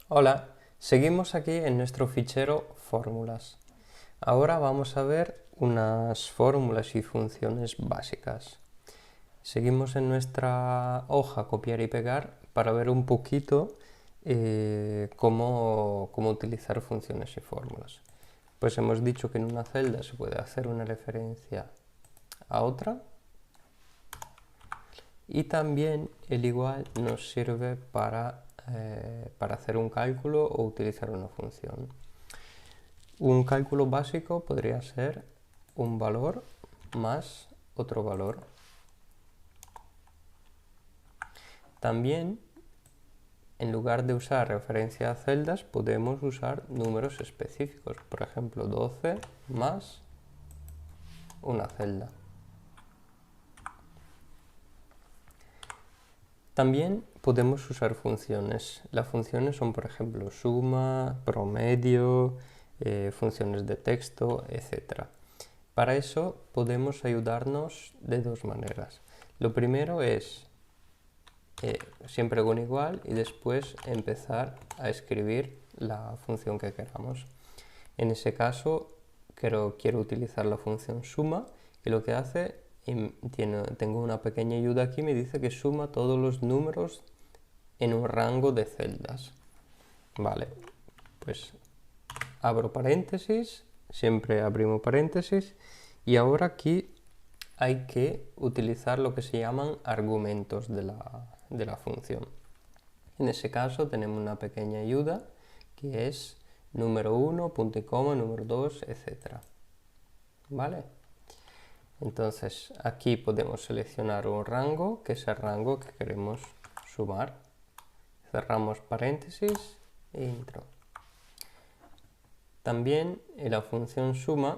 Hola, seguimos aquí en nuestro fichero fórmulas. Ahora vamos a ver unas fórmulas y funciones básicas. Seguimos en nuestra hoja copiar y pegar para ver un poquito cómo utilizar funciones y fórmulas. Pues hemos dicho que en una celda se puede hacer una referencia a otra y también el igual nos sirve para hacer un cálculo o utilizar una función. Un cálculo básico podría ser un valor más otro valor. También, en lugar de usar referencia a celdas, podemos usar números específicos. Por ejemplo, 12 más una celda. También podemos usar funciones. Las funciones son, por ejemplo, suma, promedio, funciones de texto, etc. Para eso podemos ayudarnos de dos maneras. Lo primero es siempre con igual y después empezar a escribir la función que queramos. En ese caso quiero utilizar la función suma y lo que hace, tengo una pequeña ayuda aquí, me dice que suma todos los números en un rango de celdas. Vale, pues abro paréntesis, siempre abrimos paréntesis y ahora aquí hay que utilizar lo que se llaman argumentos de la función. En ese caso tenemos una pequeña ayuda que es número 1, punto y coma, número 2, etc. ¿Vale? Entonces aquí podemos seleccionar un rango, que es el rango que queremos sumar. Cerramos paréntesis e intro. También en la función suma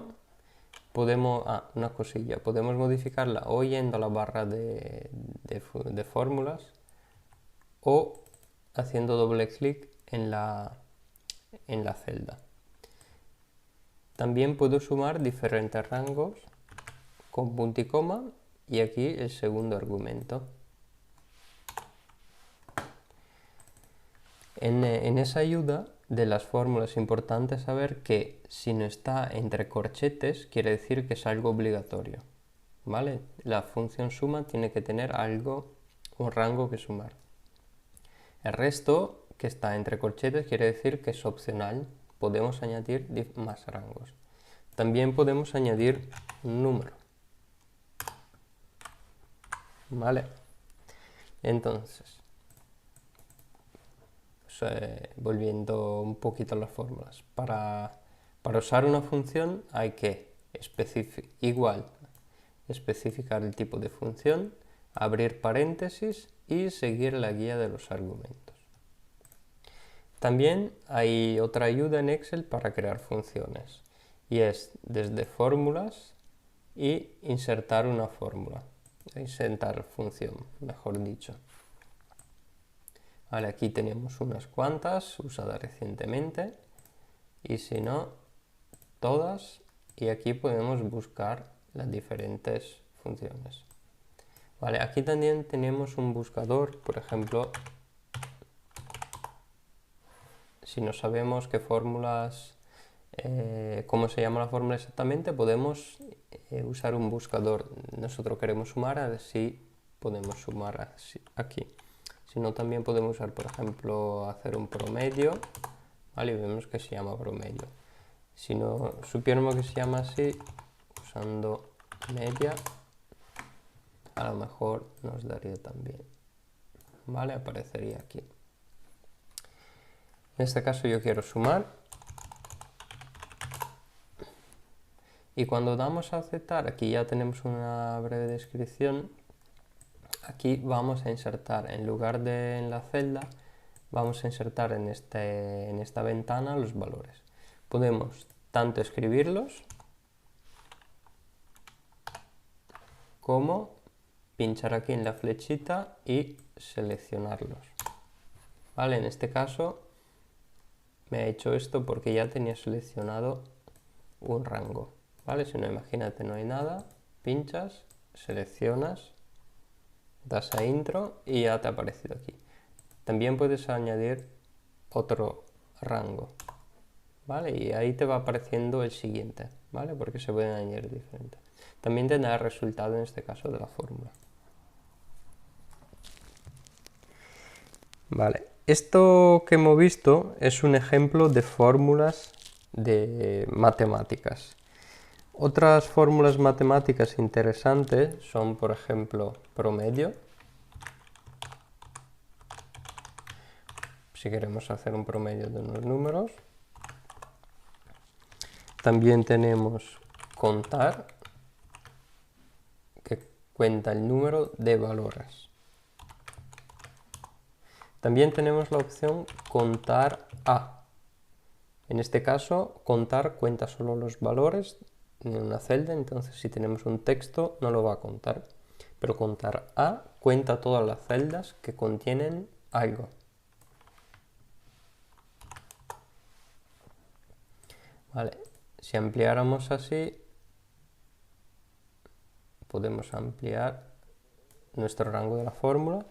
podemos, una cosilla, podemos modificarla o yendo a la barra de fórmulas o haciendo doble clic en la celda. También puedo sumar diferentes rangos con punto y coma y aquí el segundo argumento. En esa ayuda de las fórmulas es importante saber que si no está entre corchetes quiere decir que es algo obligatorio. ¿Vale? La función suma tiene que tener un rango que sumar. El resto que está entre corchetes quiere decir que es opcional. Podemos añadir más rangos. También podemos añadir un número. ¿Vale? Entonces, volviendo un poquito a las fórmulas. Para usar una función hay que especificar el tipo de función, abrir paréntesis y seguir la guía de los argumentos. También hay otra ayuda en Excel para crear funciones y es desde fórmulas y insertar una fórmula, insertar función, mejor dicho. Vale, aquí tenemos unas cuantas usadas recientemente y si no, todas, y aquí podemos buscar las diferentes funciones. Vale, aquí también tenemos un buscador, por ejemplo, si no sabemos qué fórmulas, cómo se llama la fórmula exactamente, podemos usar un buscador. Nosotros queremos sumar, así podemos sumar aquí. Si no, también podemos usar, por ejemplo, hacer un promedio, ¿vale? Y vemos que se llama promedio. Si no supiéramos que se llama así, usando media, a lo mejor nos daría también, ¿vale? Aparecería aquí. En este caso yo quiero sumar. Y cuando damos a aceptar, aquí ya tenemos una breve descripción. Aquí vamos a insertar, en lugar de en la celda, vamos a insertar en esta ventana los valores. Podemos tanto escribirlos como pinchar aquí en la flechita y seleccionarlos. Vale, en este caso me ha hecho esto porque ya tenía seleccionado un rango. Vale, si no, imagínate, no hay nada, pinchas, seleccionas, das a intro y ya te ha aparecido aquí. También puedes añadir otro rango, ¿vale? Y ahí te va apareciendo el siguiente, ¿vale? Porque se pueden añadir diferentes. También tendrá el resultado en este caso de la fórmula. Vale, esto que hemos visto es un ejemplo de fórmulas de matemáticas. Otras fórmulas matemáticas interesantes son, por ejemplo, promedio. Si queremos hacer un promedio de unos números. También tenemos contar, que cuenta el número de valores. También tenemos la opción contar a. En este caso, contar cuenta solo los valores en una celda, entonces si tenemos un texto no lo va a contar. Pero contar a cuenta todas las celdas que contienen algo. Vale, si ampliáramos así, podemos ampliar nuestro rango de la fórmula.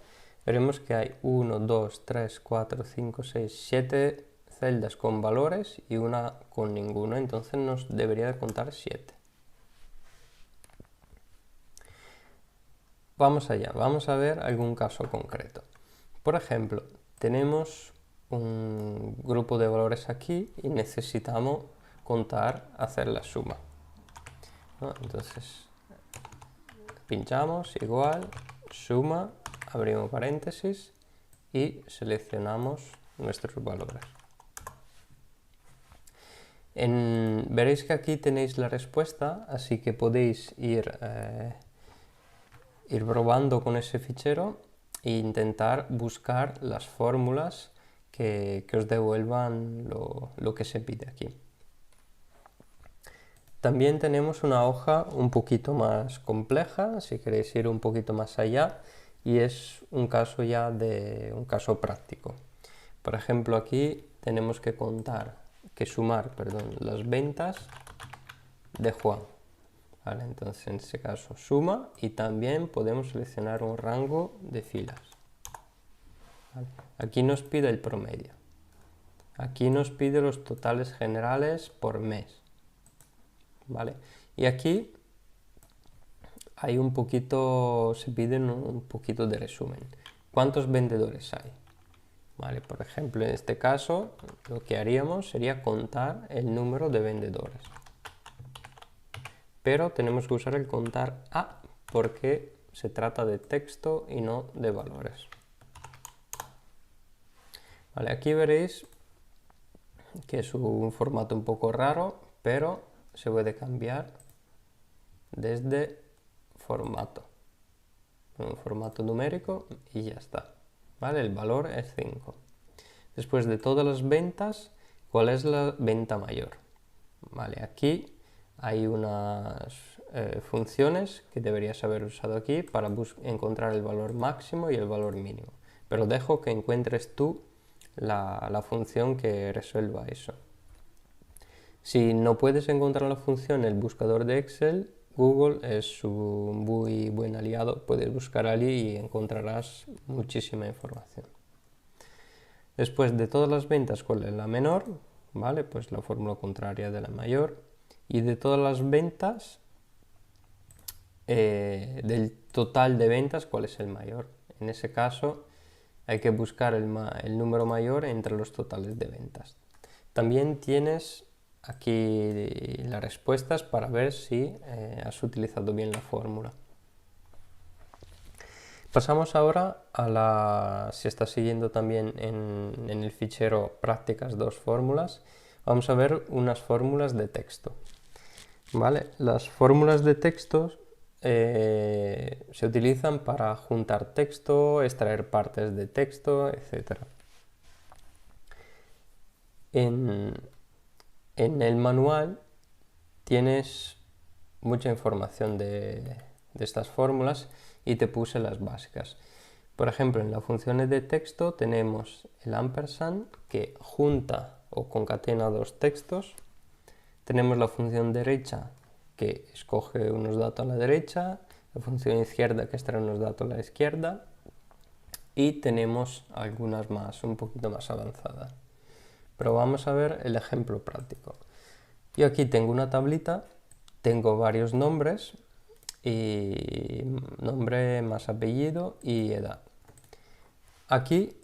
Veremos que hay 1, 2, 3, 4, 5, 6, 7 celdas con valores y una con ninguno, entonces nos debería de contar 7. Vamos allá, vamos a ver algún caso concreto. Por ejemplo, tenemos un grupo de valores aquí y necesitamos contar, hacer la suma, ¿no? Entonces, pinchamos igual, suma, abrimos paréntesis y seleccionamos nuestros valores. Veréis que aquí tenéis la respuesta, así que podéis ir probando con ese fichero e intentar buscar las fórmulas que os devuelvan lo que se pide aquí. También tenemos una hoja un poquito más compleja, si queréis ir un poquito más allá, y es un caso ya de un caso práctico. Por ejemplo, aquí tenemos que sumar las ventas de Juan. Vale, entonces en este caso suma y también podemos seleccionar un rango de filas. Vale. Aquí nos pide el promedio. Aquí nos pide los totales generales por mes. ¿Vale? Y aquí hay se piden un poquito de resumen. ¿Cuántos vendedores hay? Vale, por ejemplo, en este caso lo que haríamos sería contar el número de vendedores. Pero tenemos que usar el contar a porque se trata de texto y no de valores. Vale, aquí veréis que es un formato un poco raro, pero se puede cambiar desde formato. Un formato numérico y ya está. ¿Vale? El valor es 5. Después de todas las ventas, ¿cuál es la venta mayor? Vale, aquí hay unas funciones que deberías haber usado aquí para encontrar el valor máximo y el valor mínimo. Pero dejo que encuentres tú la función que resuelva eso. Si no puedes encontrar la función en el buscador de Excel, Google es un muy buen aliado, puedes buscar allí y encontrarás muchísima información. Después de todas las ventas, ¿cuál es la menor? ¿Vale? Pues la fórmula contraria de la mayor. Y de todas las ventas, del total de ventas, ¿cuál es el mayor? En ese caso hay que buscar el número mayor entre los totales de ventas. También tienes aquí las respuestas para ver si has utilizado bien la fórmula. Pasamos ahora si estás siguiendo también en el fichero prácticas 2 fórmulas, vamos a ver unas fórmulas de texto. ¿Vale? Las fórmulas de texto se utilizan para juntar texto, extraer partes de texto, etc. En el manual tienes mucha información de estas fórmulas y te puse las básicas. Por ejemplo, en las funciones de texto tenemos el ampersand que junta o concatena dos textos. Tenemos la función derecha que escoge unos datos a la derecha, la función izquierda que extrae unos datos a la izquierda y tenemos algunas más, un poquito más avanzadas. pero vamos a ver el ejemplo práctico. Yo aquí tengo una tablita, tengo varios nombres, y nombre más apellido y edad. Aquí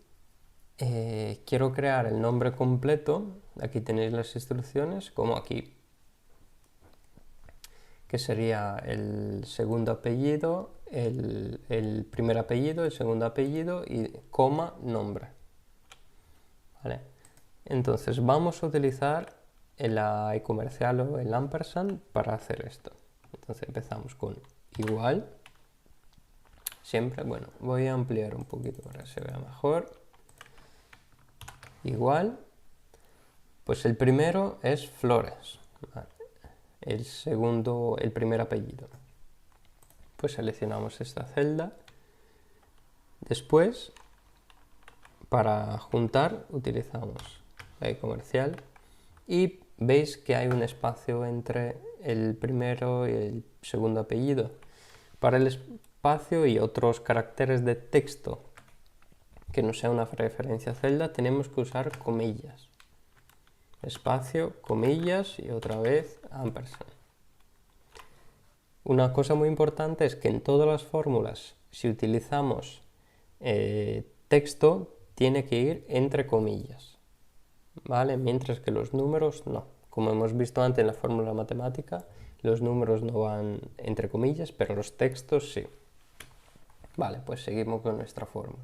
quiero crear el nombre completo, aquí tenéis las instrucciones, como aquí, que sería el segundo apellido, el primer apellido, el segundo apellido y coma nombre. ¿Vale? Entonces vamos a utilizar el comercial o el ampersand para hacer esto. Entonces empezamos con igual. Siempre, bueno, voy a ampliar un poquito para que se vea mejor. Igual. Pues el primero es Flores. Vale. El segundo, el primer apellido. Pues seleccionamos esta celda. Después, para juntar, utilizamos la comercial. Y veis que hay un espacio entre el primero y el segundo apellido. Para el espacio y otros caracteres de texto que no sea una referencia a celda, tenemos que usar comillas. Espacio, comillas y otra vez ampersand. Una cosa muy importante es que en todas las fórmulas, si utilizamos texto, tiene que ir entre comillas, ¿vale? Mientras que los números no. Como hemos visto antes en la fórmula matemática, los números no van entre comillas, pero los textos sí. Vale, pues seguimos con nuestra fórmula.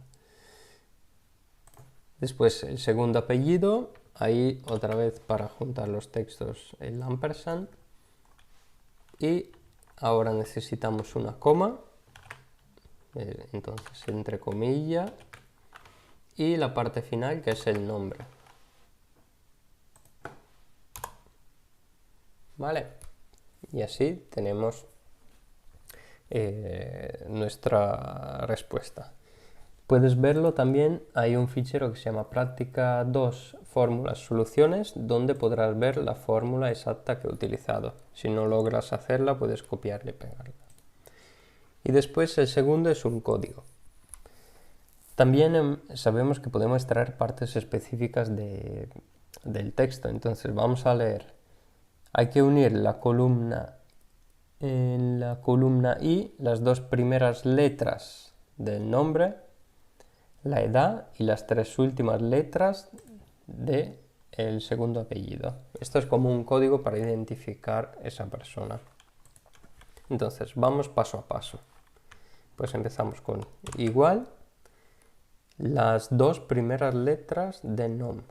Después el segundo apellido, ahí otra vez para juntar los textos el ampersand. Y ahora necesitamos una coma, entonces entre comillas, y la parte final que es el nombre. ¿Vale? Y así tenemos nuestra respuesta. Puedes verlo también, hay un fichero que se llama práctica 2 fórmulas soluciones, donde podrás ver la fórmula exacta que he utilizado. Si no logras hacerla, puedes copiarla y pegarla. Y después el segundo es un código. También sabemos que podemos extraer partes específicas del texto, entonces vamos a leer. Hay que unir la columna en la columna I, las dos primeras letras del nombre, la edad y las tres últimas letras del segundo apellido. Esto es como un código para identificar esa persona. Entonces, vamos paso a paso. Pues empezamos con igual, las dos primeras letras de nom.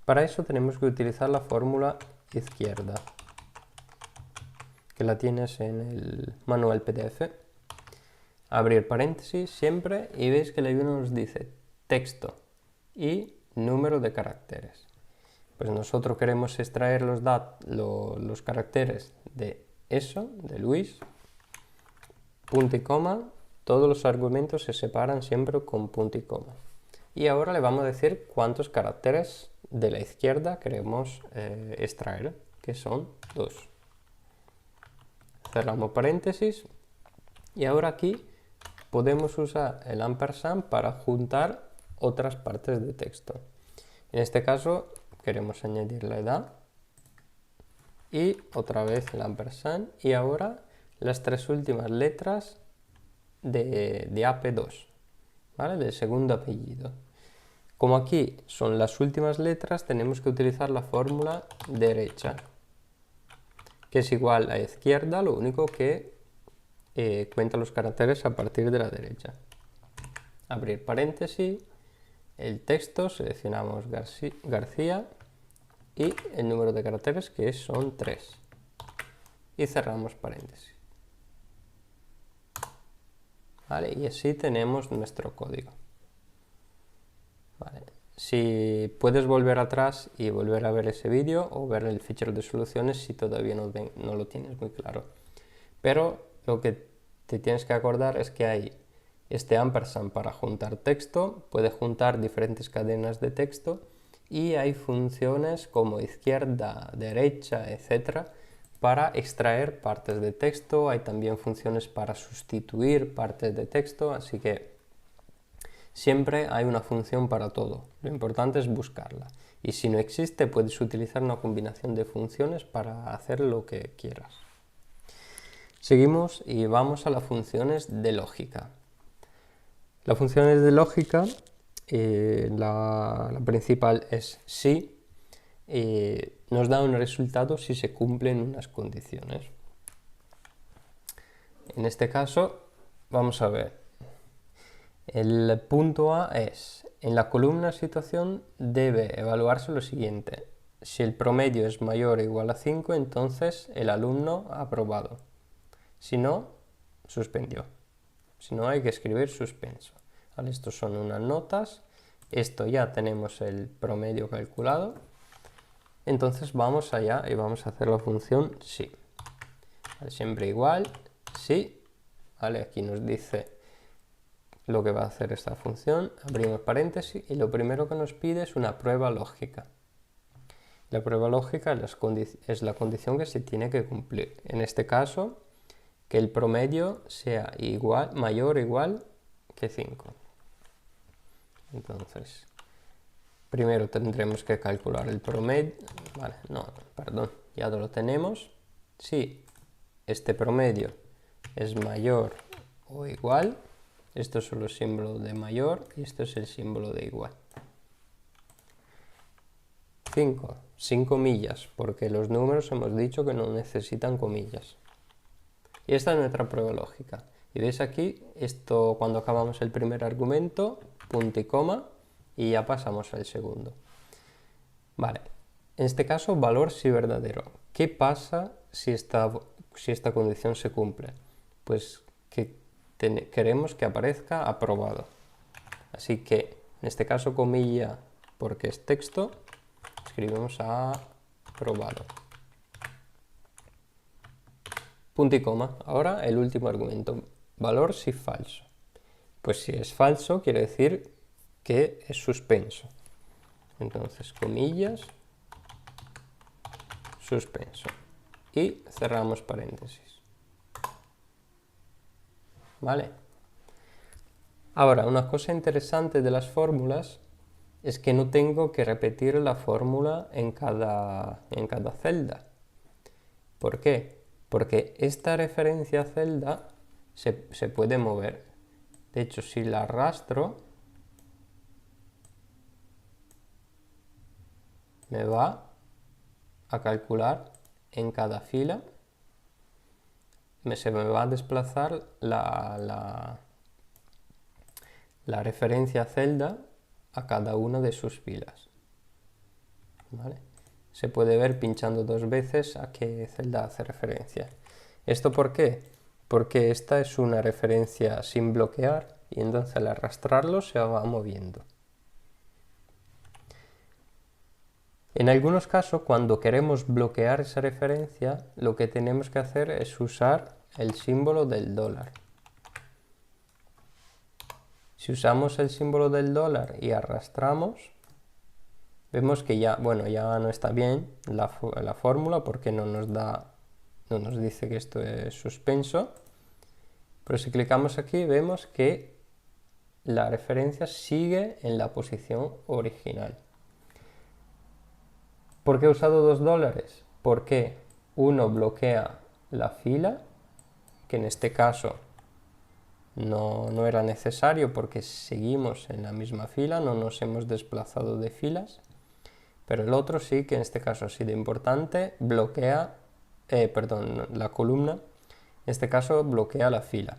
Para eso tenemos que utilizar la fórmula izquierda, que la tienes en el manual PDF. Abrir paréntesis siempre y veis que la ayuda nos dice texto y número de caracteres. Pues nosotros queremos extraer los caracteres de eso, de Luis, punto y coma, todos los argumentos se separan siempre con punto y coma. Y ahora le vamos a decir cuántos caracteres de la izquierda queremos extraer, que son 2. Cerramos paréntesis y ahora aquí podemos usar el ampersand para juntar otras partes de texto. En este caso queremos añadir la edad y otra vez el ampersand y ahora las tres últimas letras de AP2, ¿vale? Del segundo apellido. Como aquí son las últimas letras, tenemos que utilizar la fórmula derecha, que es igual a izquierda, lo único que cuenta los caracteres a partir de la derecha. Abrir paréntesis, el texto, seleccionamos García y el número de caracteres, que son 3. Y cerramos paréntesis. ¿Vale? Y así tenemos nuestro código. ¿Vale? Si puedes volver atrás y volver a ver ese vídeo o ver el fichero de soluciones si todavía no lo tienes muy claro. Pero lo que te tienes que acordar es que hay este ampersand para juntar texto, puede juntar diferentes cadenas de texto y hay funciones como izquierda, derecha, etcétera, para extraer partes de texto. Hay también funciones para sustituir partes de texto, así que Siempre hay una función para todo, lo importante es buscarla. Y si no existe, puedes utilizar una combinación de funciones para hacer lo que quieras. Seguimos y vamos a las funciones de lógica. Las funciones de lógica, la principal es si, nos da un resultado si se cumplen unas condiciones. En este caso, vamos a ver. El punto A es, en la columna situación debe evaluarse lo siguiente. Si el promedio es mayor o igual a 5, entonces el alumno ha aprobado. Si no, suspendió. Si no, hay que escribir suspenso. Vale, estos son unas notas. Esto ya tenemos el promedio calculado. Entonces vamos allá y vamos a hacer la función si. Vale, siempre igual, si. Vale, aquí nos dice lo que va a hacer esta función. Abrimos paréntesis y lo primero que nos pide es una prueba lógica. La prueba lógica es la condición que se tiene que cumplir. En este caso, que el promedio sea igual, mayor o igual que 5. Entonces, primero tendremos que calcular el promedio. Vale, no, perdón, ya lo tenemos. Si este promedio es mayor o igual, estos son los símbolos de mayor y esto es el símbolo de igual. 5, sin comillas, porque los números hemos dicho que no necesitan comillas. Y esta es nuestra prueba lógica. Y veis aquí, esto cuando acabamos el primer argumento, punto y coma, y ya pasamos al segundo. Vale, en este caso, valor si verdadero. ¿Qué pasa si esta condición se cumple? Pues que queremos que aparezca aprobado. Así que, en este caso, comilla, porque es texto, escribimos aprobado. Punto y coma. Ahora el último argumento. Valor si falso. Pues si es falso, quiere decir que es suspenso. Entonces, comillas, suspenso. Y cerramos paréntesis. ¿Vale? Ahora, una cosa interesante de las fórmulas es que no tengo que repetir la fórmula en cada celda. ¿Por qué? Porque esta referencia a celda se puede mover. De hecho, si la arrastro, me va a calcular en cada fila, se me va a desplazar la referencia a celda a cada una de sus filas. ¿Vale? Se puede ver pinchando 2 veces a qué celda hace referencia. ¿Esto por qué? Porque esta es una referencia sin bloquear y entonces al arrastrarlo se va moviendo. En algunos casos, cuando queremos bloquear esa referencia, lo que tenemos que hacer es usar el símbolo del dólar. Si usamos el símbolo del dólar y arrastramos, vemos que ya no está bien la fórmula porque no nos dice que esto es suspenso. Pero si clicamos aquí vemos que la referencia sigue en la posición original. ¿Por qué he usado 2 dólares? Porque uno bloquea la fila, que en este caso no era necesario porque seguimos en la misma fila, no nos hemos desplazado de filas. Pero el otro sí, que en este caso ha sido importante, bloquea, la columna, en este caso bloquea la fila.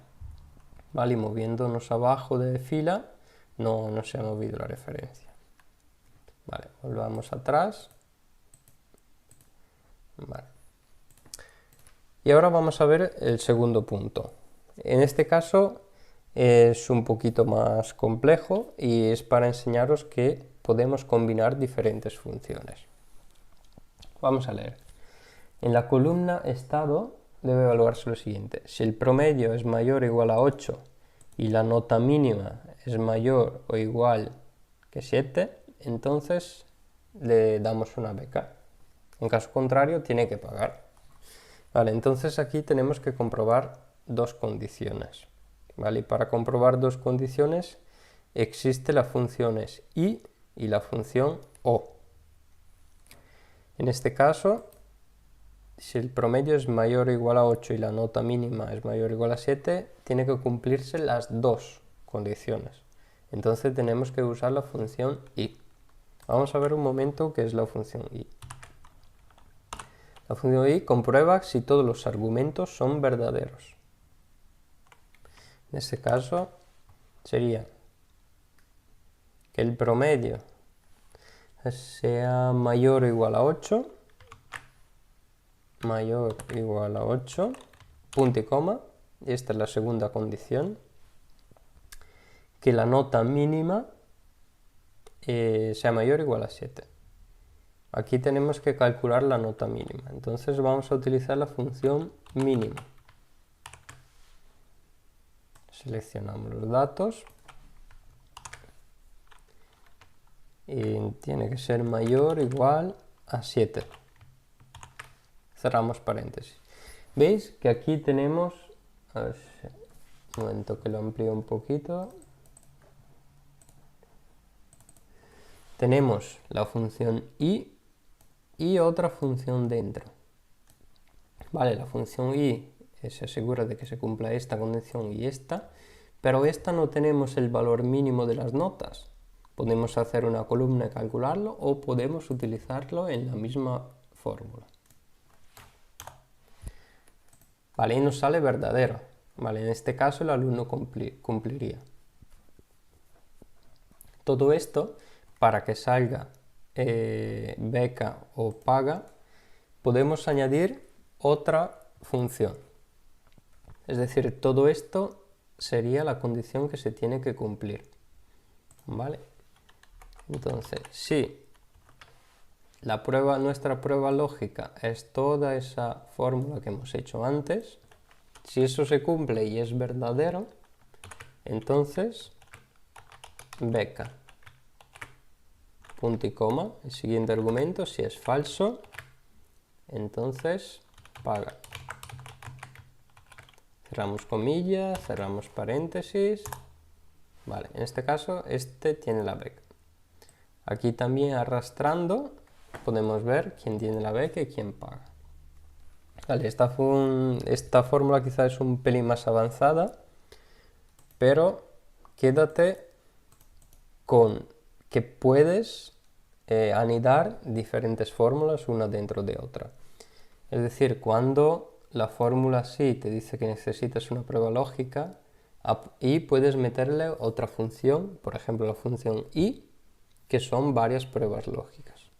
¿Vale? Y moviéndonos abajo de fila, no se ha movido la referencia. Vale, volvamos atrás. Vale. Y ahora vamos a ver el segundo punto. En este caso es un poquito más complejo y es para enseñaros que podemos combinar diferentes funciones. Vamos a leer. En la columna estado debe evaluarse lo siguiente. Si el promedio es mayor o igual a 8 y la nota mínima es mayor o igual que 7, entonces le damos una beca. En caso contrario, tiene que pagar. Vale, entonces aquí tenemos que comprobar 2 condiciones. ¿Vale? Y para comprobar 2 condiciones existe las funciones i y la función o. En este caso, si el promedio es mayor o igual a 8 y la nota mínima es mayor o igual a 7, tiene que cumplirse las dos condiciones. Entonces tenemos que usar la función i. Vamos a ver un momento qué es la función i. La función i comprueba si todos los argumentos son verdaderos. En este caso sería que el promedio sea mayor o igual a 8, mayor o igual a 8, punto y coma, y esta es la segunda condición, que la nota mínima sea mayor o igual a 7. Aquí tenemos que calcular la nota mínima, entonces vamos a utilizar la función mínima. Seleccionamos los datos y tiene que ser mayor o igual a 7. Cerramos paréntesis. ¿Veis que aquí tenemos, a ver, un momento que lo amplío un poquito, tenemos la función i y otra función dentro. Vale, la función i se asegura de que se cumpla esta condición y esta, pero esta no tenemos el valor mínimo de las notas. Podemos hacer una columna y calcularlo o podemos utilizarlo en la misma fórmula. Vale, y nos sale verdadero. Vale, en este caso el alumno cumpliría. Todo esto, para que salga beca o paga, podemos añadir otra función. Es decir, todo esto sería la condición que se tiene que cumplir. ¿Vale? Entonces, si nuestra prueba lógica es toda esa fórmula que hemos hecho antes, si eso se cumple y es verdadero, entonces beca, punto y coma, el siguiente argumento, si es falso, entonces paga. Cerramos comillas, cerramos paréntesis. Vale, en este caso, este tiene la beca. Aquí también arrastrando podemos ver quién tiene la beca y quién paga. Vale, esta fórmula quizás es un pelín más avanzada, pero quédate con que puedes anidar diferentes fórmulas una dentro de otra. Es decir, cuando la fórmula sí te dice que necesitas una prueba lógica y puedes meterle otra función, por ejemplo la función i, que son varias pruebas lógicas.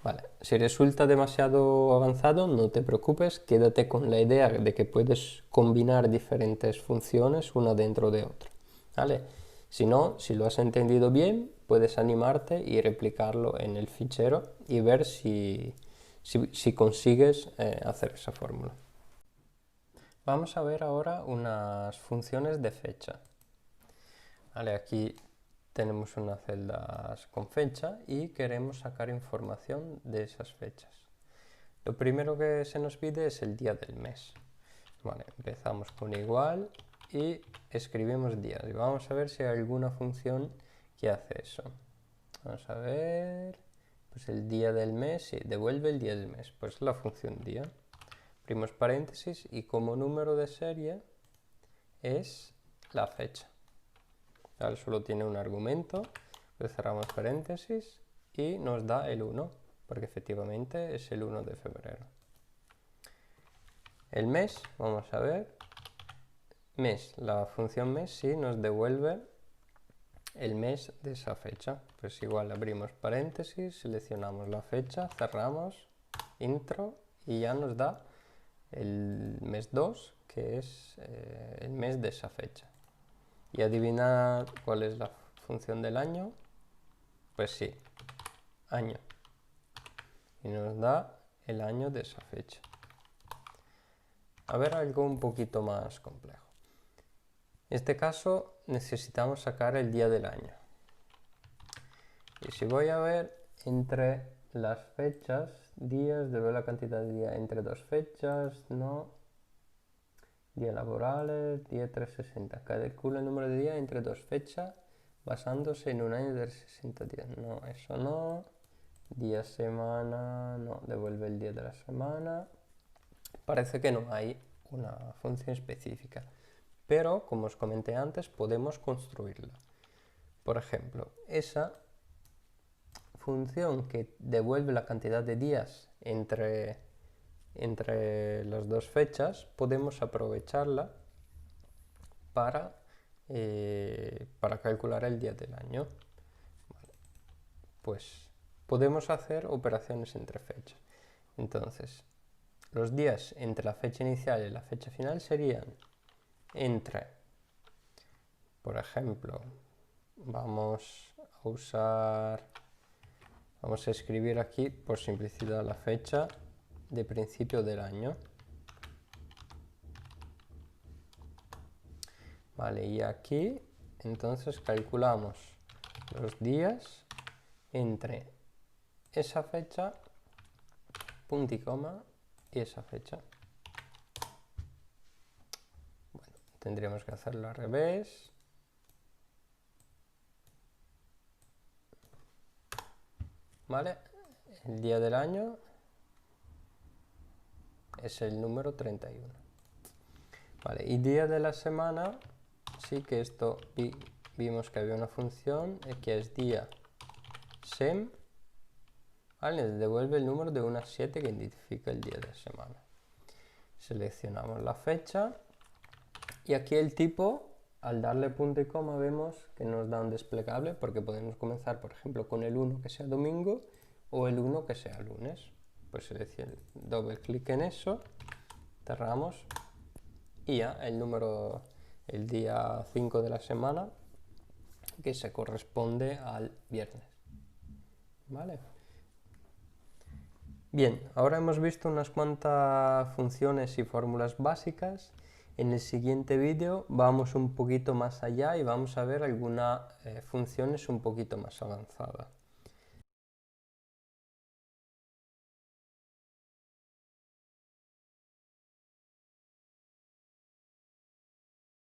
Vale, si resulta demasiado avanzado, no te preocupes, quédate con la idea de que puedes combinar diferentes funciones una dentro de otra. ¿Vale? Si no, si lo has entendido bien, puedes animarte y replicarlo en el fichero y ver si consigues hacer esa fórmula. Vamos a ver ahora unas funciones de fecha. Vale, aquí tenemos unas celdas con fecha y queremos sacar información de esas fechas. Lo primero que se nos pide es el día del mes. Vale, empezamos con igual y escribimos días. Y vamos a ver si hay alguna función que hace eso. Vamos a ver, pues el día del mes, sí, devuelve el día del mes. Pues la función día. Abrimos paréntesis y como número de serie es la fecha. Ahora solo tiene un argumento, pues cerramos paréntesis y nos da el 1, porque efectivamente es el 1 de febrero. El mes, vamos a ver, mes, la función mes sí nos devuelve el mes de esa fecha. Pues igual abrimos paréntesis, seleccionamos la fecha, cerramos, intro y ya nos da el mes 2, que es el mes de esa fecha. Y adivinar cuál es la función del año, pues sí, año. Y nos da el año de esa fecha. A ver algo un poquito más complejo. En este caso necesitamos sacar el día del año. Y si voy a ver entre las fechas, días, debo la cantidad de días entre dos fechas, no. Días laborales, día 360. Calcula el número de días entre dos fechas basándose en un año de 60 días. No, eso no. Día, semana, no. Devuelve el día de la semana. Parece que no hay una función específica. Pero, como os comenté antes, podemos construirla. Por ejemplo, esa función que devuelve la cantidad de días entre las dos fechas, podemos aprovecharla para calcular el día del año. Vale. Pues podemos hacer operaciones entre fechas. Entonces, los días entre la fecha inicial y la fecha final serían entre, por ejemplo, vamos a escribir aquí por simplicidad la fecha de principio del año. Vale, y aquí entonces calculamos los días entre esa fecha, punto y coma, y esa fecha. Bueno, tendríamos que hacerlo al revés. Vale, el día del año es el número 31. Vale, y día de la semana, sí que esto vimos que había una función que es día sem, ¿vale? Devuelve el número de 1 a 7 que identifica el día de la semana. Seleccionamos la fecha y aquí el tipo, al darle punto y coma, vemos que nos da un desplegable porque podemos comenzar, por ejemplo, con el 1 que sea domingo o el 1 que sea lunes. Pues selecciono, doble clic en eso, cerramos y ya el día 5 de la semana, que se corresponde al viernes. ¿Vale? Bien, ahora hemos visto unas cuantas funciones y fórmulas básicas. En el siguiente vídeo vamos un poquito más allá y vamos a ver algunas funciones un poquito más avanzadas.